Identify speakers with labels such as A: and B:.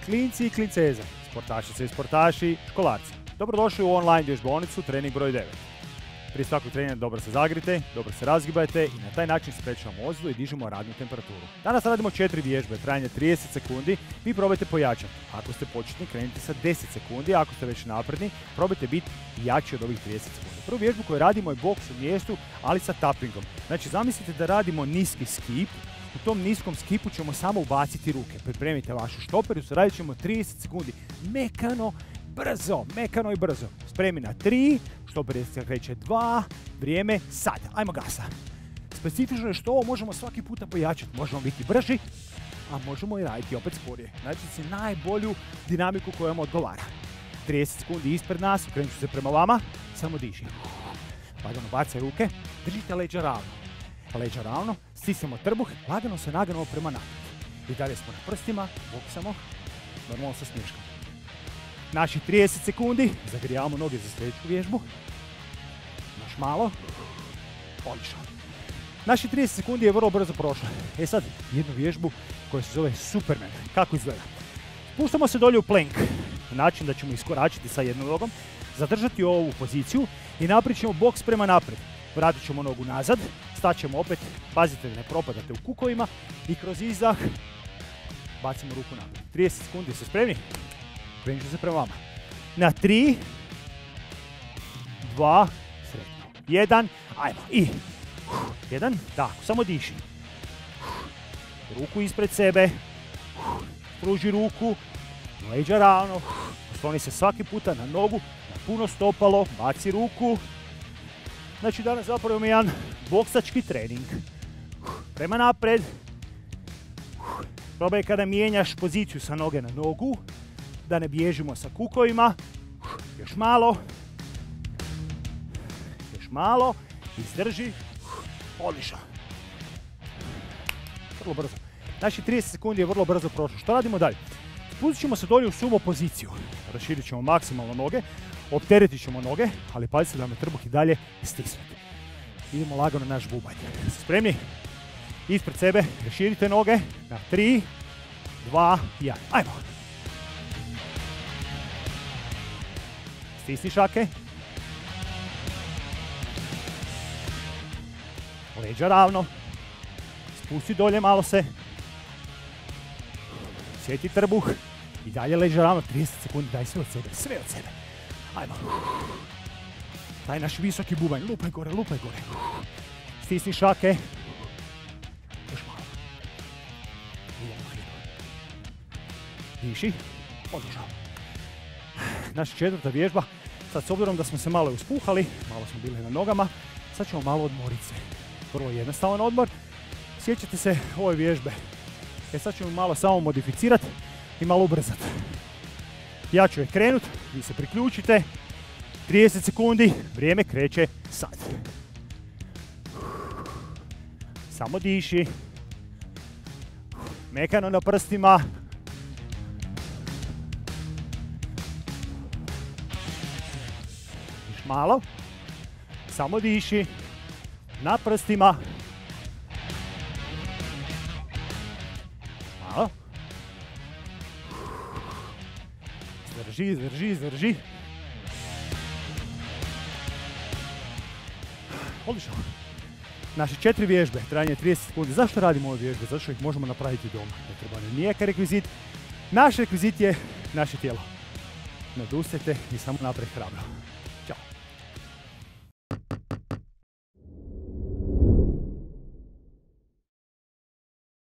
A: Klinci i klinceze, sportašice i sportaši, školarci. Dobrodošli u online vježbonicu trening broj 9. Prije svakog treninga dobro se zagrite, dobro se razgibajte i na taj način sprečavamo ozlju i dižemo radnu temperaturu. Danas radimo 4 vježbe, trajanje 30 sekundi, vi probajte pojačati. Ako ste početni, krenite sa 10 sekundi, a ako ste već napredni, probajte biti jači od ovih 30 sekundi. Prvu vježbu koju radimo je boks u mjestu, ali sa tappingom. Znači, zamislite da radimo niski skip. U tom niskom skipu ćemo samo ubaciti ruke. Pripremite vašu štopericu, radit ćemo 30 sekundi. Mekano i brzo. Spremi na 3, štoperica kreće 2, vrijeme sad. Ajmo gasa. Specifično je što ovo možemo svaki puta pojačati. Možemo biti brži, a možemo i raditi opet sporije. Znači si najbolju dinamiku koja vam odgovara. 30 sekundi ispred nas, krenut ću se prema vama, samo diši. Lagano bacaj ruke, držite leđa ravno. Stisnemo trbuh, lagano se nagnemo prema naprijed. I dalje smo na prstima, boksamo, normalno sa smješkom. Naši 30 sekundi, zagrijavamo noge za sljedeću vježbu. Još malo. Odlično. Naši 30 sekundi je vrlo brzo prošlo. Sad, jednu vježbu koja se zove Superman. Kako izgleda? Spuštamo se dolje u plank. Na način da ćemo iskoračiti sa jednom nogom, zadržati ovu poziciju i napravit ćemo boks prema naprijed. Vratit ćemo nogu nazad, staćemo opet, pazite da ne propadate u kukovima i kroz izdah bacimo ruku naprijed. 30 sekundi, ste spremni? Krenut ću se prema vama. Na 3, 2, sretno. 1, ajmo. I 1, tako, samo diši. Ruku ispred sebe. Pruži ruku. Leđa ravno. Osloni se svaki puta na nogu, na puno stopalo. Baci ruku. Znači danas zapravo imamo jedan boksački trening. Prema napred. Probaj kada mijenjaš poziciju sa noge na nogu, da ne bježimo sa kukovima. Još malo. Izdrži. Odlično. Vrlo brzo. Znači 30 sekundi je vrlo brzo prošlo. Što radimo dalje? Spustit ćemo se dolje u sumo poziciju. Raširit ćemo maksimalno noge. Opteretit ćemo noge, ali pazite da me trbuh i dalje stisnuti. Idemo lagano na naš bubanj. Spremni? Ispred sebe, raširite noge. Na 3, 2, 1. Ajmo. Stisni šake. Leđa ravno. Spusti dolje malo se. Sjeti trbuh. I dalje leđa ravno. 30 sekundi, daj sve od sebe. Ajmo. Taj naš visoki bubanj. Lupaj gore. Stisni šake. Još malo. Idemo fino. Diši. Odlično. Naša četvrta vježba. Sad s obzirom da smo se malo uspuhali, malo smo bili na nogama, sad ćemo malo odmoriti se. Vrlo jednostavan odmor. Sjećate se ove vježbe. Sad ćemo malo samo modificirati i malo ubrzati. Ja ću je krenut, vi se priključite. 30 sekundi, vrijeme kreće sad. Samo diši. Mekano na prstima. Još malo. Samo diši. Na prstima. Malo. Zdrži. Odlično. Naše 4 vježbe, trajanje 30 sekundi. Zašto radimo ove vježbe? Zato što ih možemo napraviti doma. Ne treba nam nijekaj rekvizit. Naš rekvizit je naše tijelo. Ne odustajte i samo naprijed hrabro.